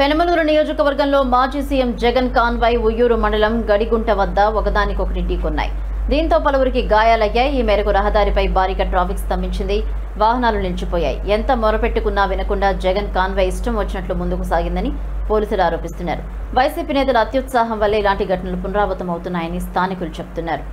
పెనమలూరు నియోజకవర్గంలో మాజీ CM Jagan convoy Uyyuru మండలం గడిగుంట వద్ద ఒకదానికొకటి ఢీకొన్నాయి. దీంతో పలువురికి గాయాలయ్యాయి. ఈ మేరకు రహదారిపై భారీగా ట్రాఫిక్ స్తంభించింది. వాహనాలు నిలిచిపోయాయి. ఎంత మొరపెట్టుకున్నా వినకుండా జగన్ కాన్వాయ్ ఇష్టం వచ్చినట్లు ముందుకు సాగిందని పోలీసులు ఆరోపిస్తున్నారు. వైసీపీ నేతల అత్యుత్సాహం వల్లే ఇలాంటి ఘటనలు పునరావృతమవుతున్నాయని స్థానికులు చెబుతున్నారు.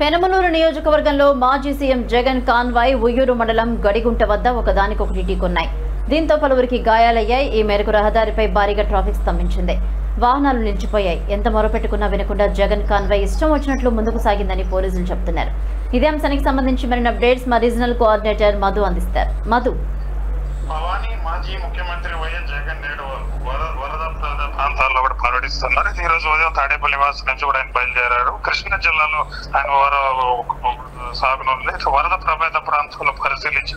పెనమలూరు నియోజకవర్గంలో మాజీ సీఎం జగన్ కాన్వాయ్ ఉయ్యూరు మండలం గడిగుంట వద్ద ఒకదానికొకటి ఢీకొన్నాయి. దీంతో పలువురికి గాయాలయ్యాయి. ఈ మేరకు రహదారిపై భారీగా ట్రాఫిక్ స్తంభించింది. వాహనాలు నిలిచిపోయాయి. ఎంత మొరపెట్టుకున్నా వినకుండా జగన్ కాన్వాయ్ ఇష్టం వచ్చినట్లు ముందుకు సాగిందని పోలీసులు చెబుతున్నారు. ఇదే అంశానికి సంబంధించి మరిన్ని అప్డేట్స్ మా రీజనల్ కోఆర్డినేటర్ మధు అందిస్తారు. మధు, భవానీ మాజీ ముఖ్యమంత్రి వైఎస్ జగన్ నేడు వరద ప్రాంతాల్లో కూడా పర్యటిస్తున్నారు. ఈ రోజు ఉదయం తాడేపల్లి నివాసం నుంచి కూడా ఆయన బయలుదేరారు. కృష్ణా జిల్లాలో ఆయన సాగునీరు వరద ప్రభావిత ప్రాంతాల్లో పరిశీలించి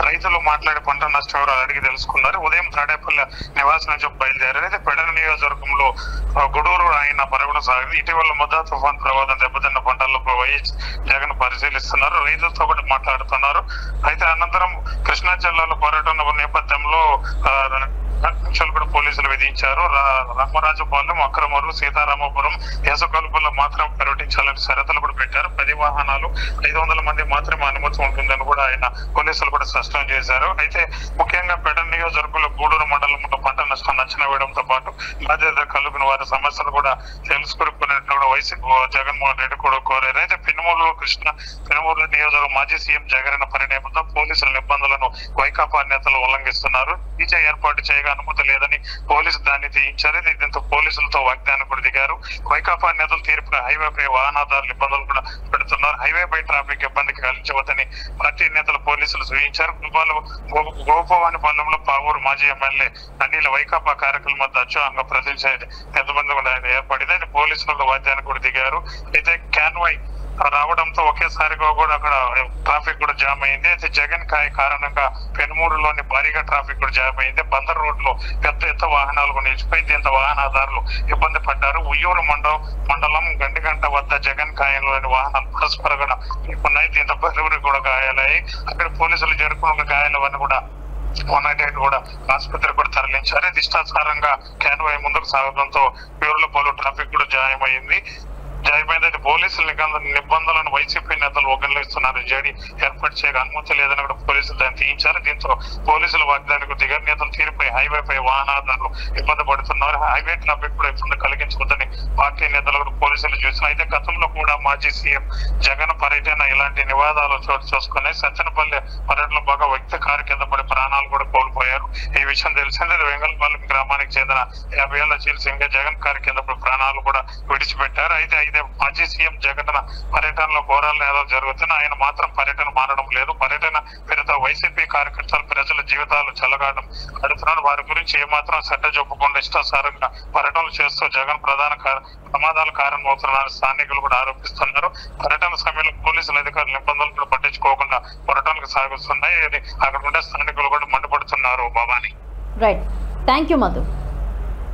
రైతులు మాట్లాడే పంట నష్టం వివరాలు అడిగి తెలుసుకున్నారు. ఉదయం తాడేపల్లి నివాసం నుంచి బయలుదేరారు. అయితే పెడన నియోజకవర్గంలో గుడూరు ఆయన పర్యటన సాగింది. ఇటీవల ముద్దా తుఫాన్ ప్రభావం దెబ్బతిన్న పంటల్లో వైఎస్ జగన్ పరిశీలిస్తున్నారు. రైతులతో కూడా మాట్లాడుతున్నారు. అయితే అనంతరం కృష్ణా జిల్లాలో పర్యటన నేపథ్యంలో ఆంక్షలు కూడా పోలీసులు విధించారు. రామరాజపాలెం, అక్రమూరు, సీతారామపురం, ఏసకొలుపుల్లో మాత్రం పర్యటించాలని షరతులు కూడా పెట్టారు. 10 వాహనాలు 500 మంది మాత్రమే అనుమతి ఉంటుందని కూడా ఆయన పోలీసులు కూడా స్పష్టం చేశారు. అయితే ముఖ్యంగా పెడన్ నియోజకవర్గంలో గూడూరు మండలంలో పంట నష్టం అంచనా వేయడంతో పాటు బాధ్యత కలుగుని వారి సమస్యలు కూడా తెలుసుకున్నట్టు కూడా వైసీపీ జగన్మోహన్ రెడ్డి కూడా కోరారు. అయితే పెనుమూరు నియోజకవర్గం మాజీ సీఎం జగన్ పరిణామంతో పోలీసుల నిబంధనలను వైకాపా నేతలు ఉల్లంఘిస్తున్నారు. డీజే ఏర్పాటు చేయగా అనుమతి లేదని పోలీసు దాన్ని తీయించారు. దీంతో పోలీసులతో వాగ్దానం కూడా దిగారు. వైకాపా నేతలు తీర్పున హైవేపై వాహనదారులు ఇబ్బందులు కూడా పెడుతున్నారు. హైవేపై ట్రాఫిక్ ఇబ్బందికి కలిగించవద్దని పార్టీ నేతలు పోలీసులు సూచించారు. గోపవానిపాలెంలో పావూరు మాజీ ఎమ్మెల్యే అనిల వైకాపా కార్యక్రమం మధ్య అత్యుహంగా ప్రదర్శించే నిర్బంధం కూడా ఏర్పడింది. పోలీసులు వాద్యానికి కూడా దిగారు. అయితే క్యాన్వాయ్ రావడంతో ఒకేసారిగా కూడా అక్కడ ట్రాఫిక్ కూడా జామ్ అయింది. అయితే జగన్ కారణంగా పెనుమూరులోని భారీగా ట్రాఫిక్ కూడా జామ్ అయింది. బందర్ రోడ్ లో పెద్ద ఎత్తున వాహనాలు నిలిచిపోయి దీంతో వాహనదారులు ఇబ్బంది పడ్డారు. ఉయ్యూరు మండలం గండిగంట వద్ద జగన్ కాయంలోని వాహనాలు పరస్పరంగా ఉన్నాయి. దీంతో పలువురికి కూడా గాయాలయ్యాయి. అక్కడ పోలీసులు జరుపుకున్న గాయాలవన్నీ కూడా 198 కూడా ఆసుపత్రికి కూడా తరలించారు. ఇష్టానుసారంగా క్యాన్వాయ్ ముందుకు సాగడంతో ప్యూర్లో పలు ట్రాఫిక్ కూడా జాయమైంది. పోలీసుల నిబంధనలను వైసీపీ నేతలు ఉల్లంఘిస్తున్నారు. జేడీ ఏర్పాటు చేయగా అనుమతి లేదని కూడా పోలీసులు దాన్ని తీయించారు. దీంతో పోలీసులు వాగ్దానికి దిగారు. నేతలు తీరుపై హైవేపై వాహనదారులు ఇబ్బంది పడుతున్నారు. హైవే ట్రాఫిక్ కూడా ఇబ్బంది కలిగించవద్దని పార్టీ నేతలు కూడా పోలీసులు చూస్తున్నారు. అయితే గతంలో కూడా మాజీ సీఎం జగన్ పర్యటన ఇలాంటి నివాదాలు చోటు చూసుకున్నాయి. సత్తెనపల్లి పర్యటనలో బాగా వ్యక్తి కారు కింద పడి ప్రాణాలు కూడా కోల్పోయారు. ఈ విషయం తెలిసిందే. వెంగళపాలెం గ్రామానికి చెందిన 50 ఏళ్ల చిరుసింగ జగన్ కారు కింద పడి ప్రాణాలు కూడా విడిచిపెట్టారు. అయితే మాజీ సీఎం జగన్ పర్యటనలో ఘోరాలు ఏదో జరుగుతున్నా ఆయన మాత్రం పర్యటన మారడం లేదు. పర్యటన పేరుతో వైసీపీ కార్యకర్తలు ప్రజల జీవితాలు చెలగాటం కడుతున్నారు. వారి గురించి ఏమాత్రం శ్రద్ధ చూపకుండా ఇష్టానుసారంగా పర్యటనలు చేస్తూ జగన్ ప్రమాదాల కారణమవుతున్నారని స్థానికులు కూడా ఆరోపిస్తున్నారు. పర్యటన సమయంలో పోలీసుల అధికారులు నిబంధనలు కూడా పట్టించుకోకుండా పర్యటనకు సాగుతున్నాయి. అక్కడ ఉండే స్థానికులు కూడా మండిపడుతున్నారు. Bhavani. Right, thank you Madhu.